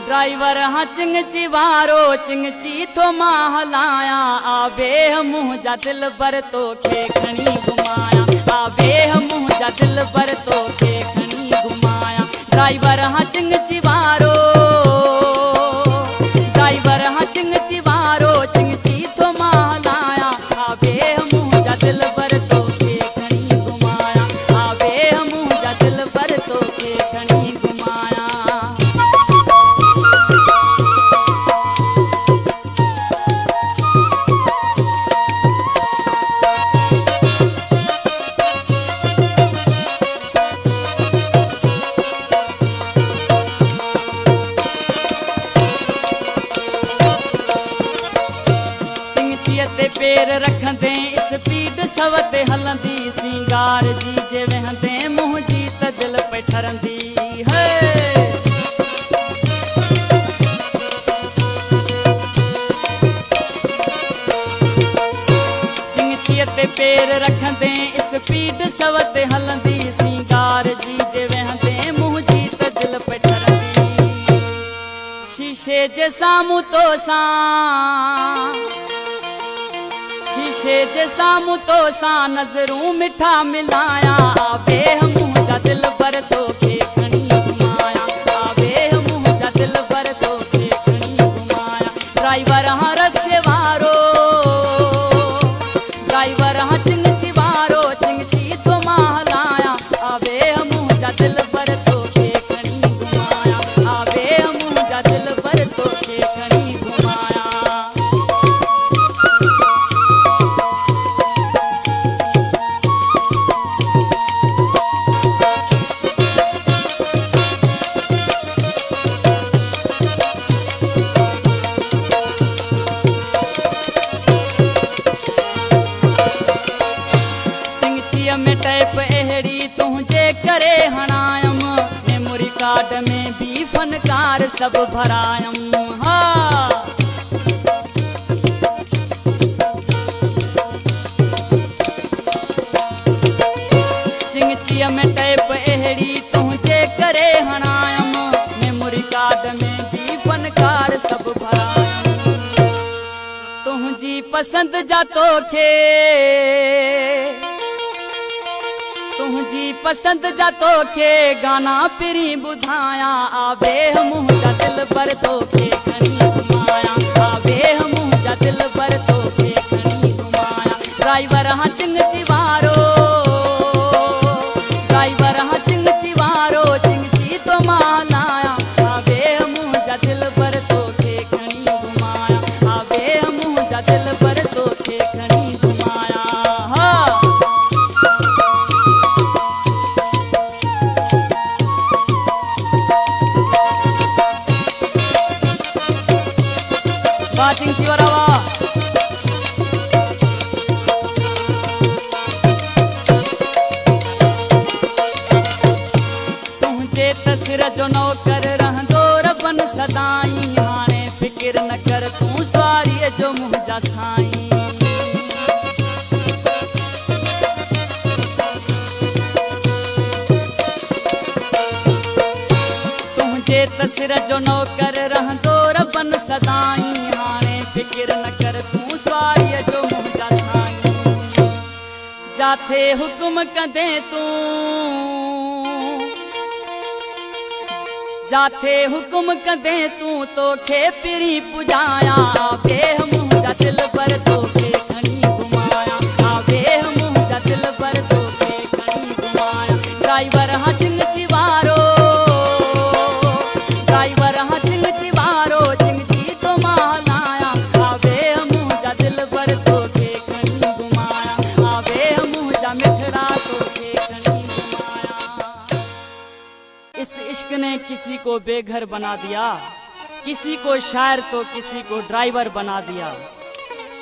Driver हाँ चिंगची वारो चिंगची थो महलाया आवे मुँह जा दिल बर तो खे खणी घुमाया आवे मुँह जा दिल बर तो खे खणी घुमाया ड्राइवर हाँ चिंगची वारो ड्राइवर हाँ चिंगची वारो चिंगची थो महलाया आवे मुँह जा दिल बर तो खे खणी घुमाया आवे मुँह जा दिल बर तो खे खणी घुमाया। ते पैर रखंदे स्पीड सवते हलंदी सिंगार जी जे वहंदे मुँह जी त दिल पे ठरंदी है चिंगचीअ ते पैर रखंदे स्पीड सवते हलंदी सिंगार जी जे वहंदे मुँह जी त दिल पे ठरंदी शीशे जे साम्हूं तो सां शीशे जे साम्हूं तो सां नज़रूं मिठा मिलाया आवे मुँह जा दिल बर तो खे खणी घुमाया आवे मुँह जा दिल बर तो खे खणी घुमाया ड्राइवर हाँ रक्शे वारो ड्राइवर हाँ चिंगची वारो चिंगची थो महलाया आवे मुँह जा दिल बर तो खे खणी घुमाया आवे मुँह जा दिल बर तो खे खणी घुमाया। में टैप अहड़ी तुझे करे हणायम मेमोरी कार्ड में भी फनकार सब भरायम हाँ चिंगचिया में टैप अहड़ी तुझे करे हणायम मेमोरी कार्ड में भी फनकार सब भरायम तुझी पसंद जा तो खे तुझी पसंद जा तो खे गाना पिरी बुधाया आवे मुँह जा दिल बर तो खे खणी घुमाया आवे मुँह जा दिल बर तो खे खणी घुमाया ड्राइवर हाँ चिंगची वारो ड्राइवर हाँ चिंगची वारो चिंगची तो महलाया आवे मुँह जा दिल बर तो खे खणी घुमाया आवे मुँह जा दिल बर तो खे खणी घुमाया हाँ। चिंगची वारावा तुझे तस्र जो नौकर रहंदो रबन सदाई हाणे फिक्र न कर तू सवारी जो मुँह जा साईं तुझे तस्र जो नौकर रहंदो रबन सदाई फिक्र न कर तू सवारी जो मुँह जा साईं जाथे हुक्म कंदे तू जाथे हुक्म कंदे तू तो खे पिरी पुजाया आवे मुँह जा दिल बर तो खे खणी घुमाया आवे मुँह जा दिल बर तो खे खणी घुमाया ड्राइवर हाँ चिंगची वारो ड्राइवर हाँ चिंगची वारो चिंगची तो महलाया आवे मुँह जा दिल बर तो खे खणी घुमाया आवे मुँह जा मिठड़ा तो खे खणी घुमाया। इस इश्क ने किसी को बेघर बना दिया किसी को शायर तो किसी को ड्राइवर बना दिया।